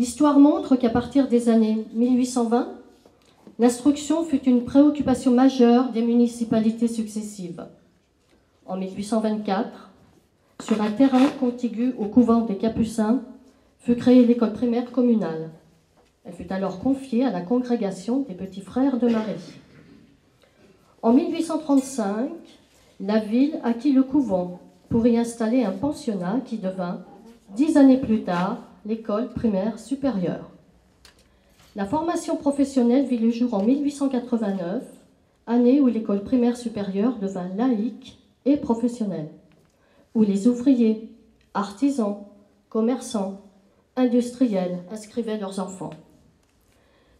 L'histoire montre qu'à partir des années 1820, l'instruction fut une préoccupation majeure des municipalités successives. En 1824, sur un terrain contigu au couvent des Capucins, fut créée l'école primaire communale. Elle fut alors confiée à la congrégation des Petits Frères de Marie. En 1835, la ville acquit le couvent pour y installer un pensionnat qui devint, 10 années plus tard, l'école primaire supérieure. La formation professionnelle vit le jour en 1889, année où l'école primaire supérieure devint laïque et professionnelle, où les ouvriers, artisans, commerçants, industriels inscrivaient leurs enfants.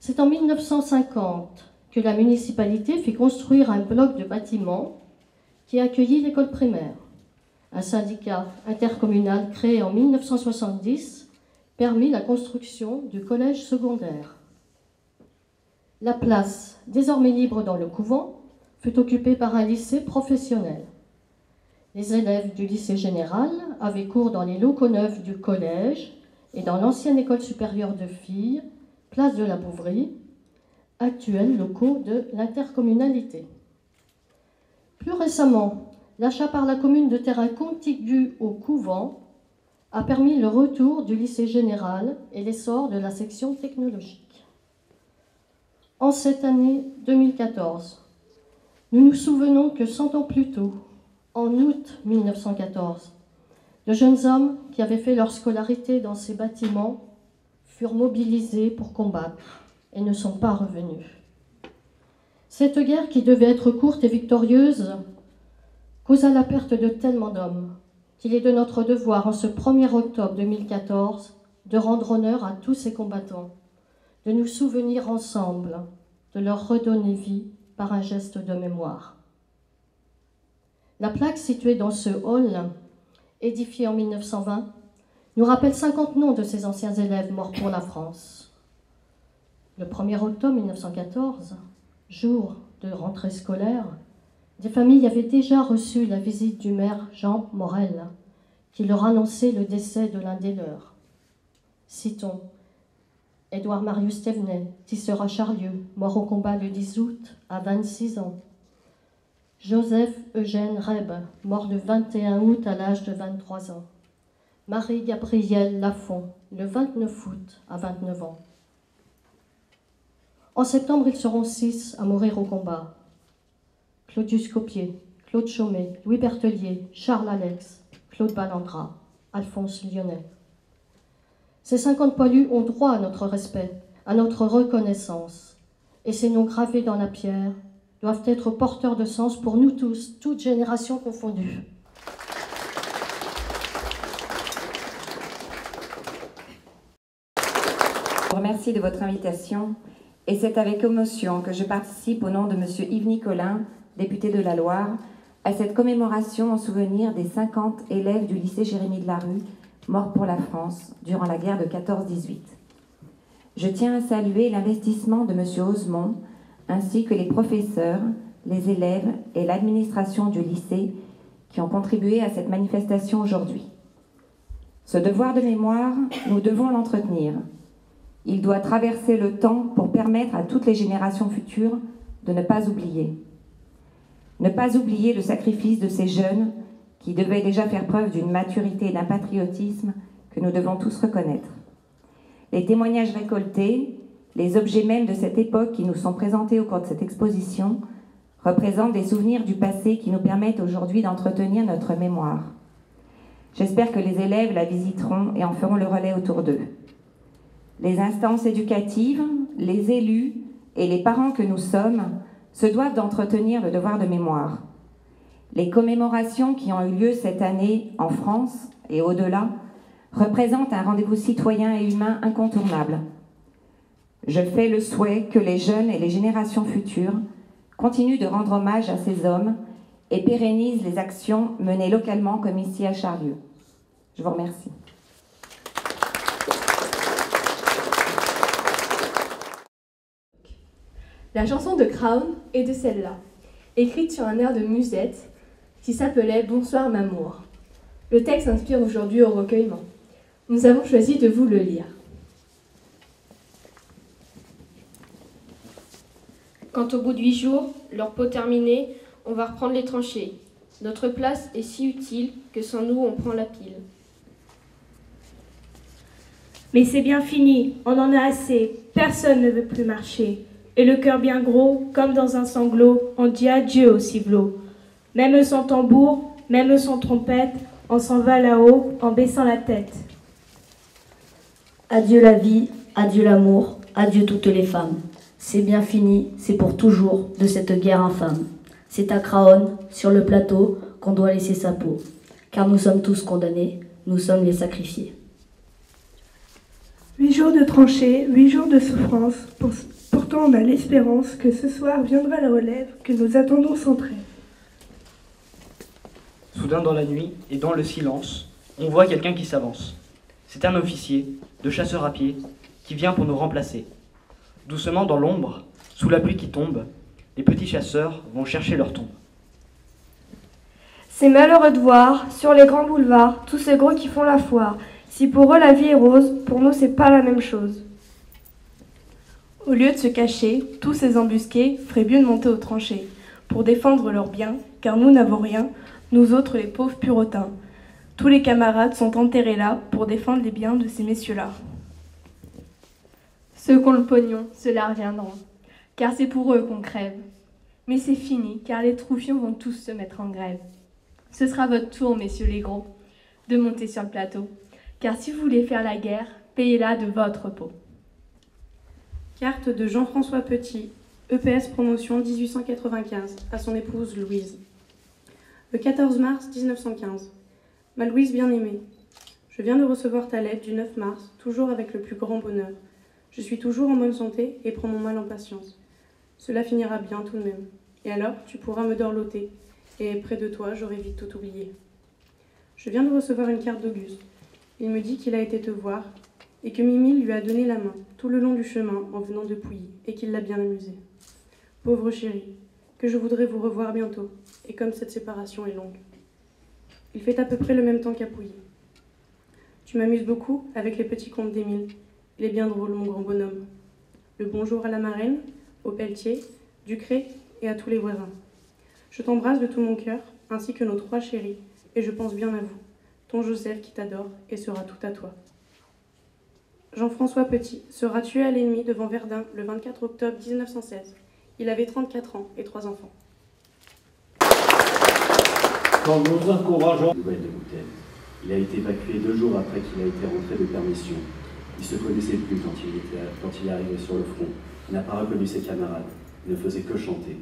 C'est en 1950 que la municipalité fit construire un bloc de bâtiments qui accueillit l'école primaire. Un syndicat intercommunal créé en 1970 permit la construction du collège secondaire. La place, désormais libre dans le couvent, fut occupée par un lycée professionnel. Les élèves du lycée général avaient cours dans les locaux neufs du collège et dans l'ancienne école supérieure de filles, place de la Bouvrie, actuels locaux de l'intercommunalité. Plus récemment, l'achat par la commune de terrains contigus au couvent a permis le retour du lycée général et l'essor de la section technologique. En cette année 2014, nous nous souvenons que 100 ans plus tôt, en août 1914, de jeunes hommes qui avaient fait leur scolarité dans ces bâtiments furent mobilisés pour combattre et ne sont pas revenus. Cette guerre, qui devait être courte et victorieuse, causa la perte de tellement d'hommes qu'il est de notre devoir, en ce 1er octobre 2014, de rendre honneur à tous ces combattants, de nous souvenir ensemble, de leur redonner vie par un geste de mémoire. La plaque située dans ce hall, édifié en 1920, nous rappelle 50 noms de ces anciens élèves morts pour la France. Le 1er octobre 1914, jour de rentrée scolaire, des familles avaient déjà reçu la visite du maire Jean Morel, qui leur annonçait le décès de l'un des leurs. Citons Édouard Marius Thévenet, tisseur à Charlieu, mort au combat le 10 août à 26 ans. Joseph Eugène Reb, mort le 21 août à l'âge de 23 ans. Marie-Gabrielle Lafont, le 29 août à 29 ans. En septembre, ils seront 6 à mourir au combat. Claudius Copier, Claude Chaumet, Louis Berthelier, Charles Alex, Claude Ballandra, Alphonse Lyonnais. Ces 50 poilus ont droit à notre respect, à notre reconnaissance, et ces noms gravés dans la pierre doivent être porteurs de sens pour nous tous, toutes générations confondues. Je vous remercie de votre invitation, et c'est avec émotion que je participe au nom de M. Yves Nicolin, député de la Loire, à cette commémoration en souvenir des 50 élèves du lycée Jérémie de la Rue, morts pour la France durant la guerre de 14-18. Je tiens à saluer l'investissement de M. Osmond, ainsi que les professeurs, les élèves et l'administration du lycée qui ont contribué à cette manifestation aujourd'hui. Ce devoir de mémoire, nous devons l'entretenir. Il doit traverser le temps pour permettre à toutes les générations futures de ne pas oublier. Ne pas oublier le sacrifice de ces jeunes qui devaient déjà faire preuve d'une maturité et d'un patriotisme que nous devons tous reconnaître. Les témoignages récoltés, les objets mêmes de cette époque qui nous sont présentés au cours de cette exposition représentent des souvenirs du passé qui nous permettent aujourd'hui d'entretenir notre mémoire. J'espère que les élèves la visiteront et en feront le relais autour d'eux. Les instances éducatives, les élus et les parents que nous sommes se doivent d'entretenir le devoir de mémoire. Les commémorations qui ont eu lieu cette année en France et au-delà représentent un rendez-vous citoyen et humain incontournable. Je fais le souhait que les jeunes et les générations futures continuent de rendre hommage à ces hommes et pérennisent les actions menées localement comme ici à Charlieu. Je vous remercie. La chanson de Crown est de celle-là, écrite sur un air de musette qui s'appelait « Bonsoir Mamour ». Le texte inspire aujourd'hui au recueillement. Nous avons choisi de vous le lire. Quand au bout de 8 jours, leur peau terminée, on va reprendre les tranchées. Notre place est si utile que sans nous, on prend la pile. Mais c'est bien fini, on en a assez, personne ne veut plus marcher. Et le cœur bien gros, comme dans un sanglot, on dit adieu au civelot. Même sans tambour, même sans trompette, on s'en va là-haut en baissant la tête. Adieu la vie, adieu l'amour, adieu toutes les femmes. C'est bien fini, c'est pour toujours de cette guerre infâme. C'est à Craonne, sur le plateau, qu'on doit laisser sa peau. Car nous sommes tous condamnés, nous sommes les sacrifiés. 8 jours de tranchées, 8 jours de souffrance. Pourtant on a l'espérance que ce soir viendra la relève, que nous attendons sans trêve. Soudain dans la nuit et dans le silence, on voit quelqu'un qui s'avance. C'est un officier, de chasseur à pied, qui vient pour nous remplacer. Doucement dans l'ombre, sous la pluie qui tombe, les petits chasseurs vont chercher leur tombe. C'est malheureux de voir, sur les grands boulevards, tous ces gros qui font la foire. Si pour eux la vie est rose, pour nous c'est pas la même chose. Au lieu de se cacher, tous ces embusqués feraient mieux de monter aux tranchées, pour défendre leurs biens, car nous n'avons rien, nous autres les pauvres purotins. Tous les camarades sont enterrés là, pour défendre les biens de ces messieurs-là. Ceux qui ont le pognon, ceux-là reviendront, car c'est pour eux qu'on crève. Mais c'est fini, car les troufions vont tous se mettre en grève. Ce sera votre tour, messieurs les gros, de monter sur le plateau, car si vous voulez faire la guerre, payez-la de votre peau. Carte de Jean-François Petit, EPS promotion 1895, à son épouse Louise. Le 14 mars 1915. Ma Louise bien-aimée, je viens de recevoir ta lettre du 9 mars, toujours avec le plus grand bonheur. Je suis toujours en bonne santé et prends mon mal en patience. Cela finira bien tout de même. Et alors, tu pourras me dorloter, et près de toi, j'aurai vite tout oublié. Je viens de recevoir une carte d'Auguste. Il me dit qu'il a été te voir, et que Mimi lui a donné la main tout le long du chemin en venant de Pouilly, et qu'il l'a bien amusé. Pauvre chérie, que je voudrais vous revoir bientôt, et comme cette séparation est longue. Il fait à peu près le même temps qu'à Pouilly. Tu m'amuses beaucoup avec les petits contes d'Émile. Il est bien drôle, mon grand bonhomme. Le bonjour à la marraine, au Pelletier, Ducré et à tous les voisins. Je t'embrasse de tout mon cœur, ainsi que nos 3 chéris, et je pense bien à vous, ton Joseph qui t'adore et sera tout à toi. Jean-François Petit sera tué à l'ennemi devant Verdun le 24 octobre 1916. Il avait 34 ans et 3 enfants. Quand nous encourageons... Nouvelle de Boutel. Il a été évacué 2 jours après qu'il a été rentré de permission. Il se connaissait plus quand il arrivait sur le front. Il n'a pas reconnu ses camarades. Il ne faisait que chanter.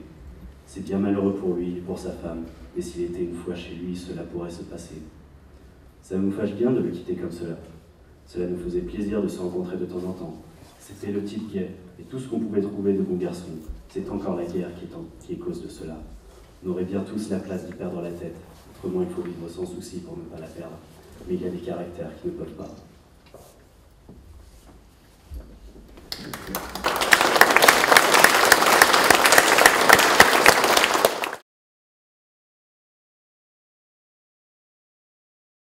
C'est bien malheureux pour lui et pour sa femme, mais s'il était une fois chez lui, cela pourrait se passer. Ça nous fâche bien de le quitter comme cela. Cela nous faisait plaisir de se rencontrer de temps en temps. C'était le type gai, et tout ce qu'on pouvait trouver de bons garçons. C'est encore la guerre qui est cause de cela. On aurait bien tous la place d'y perdre la tête. Autrement, il faut vivre sans souci pour ne pas la perdre. Mais il y a des caractères qui ne peuvent pas.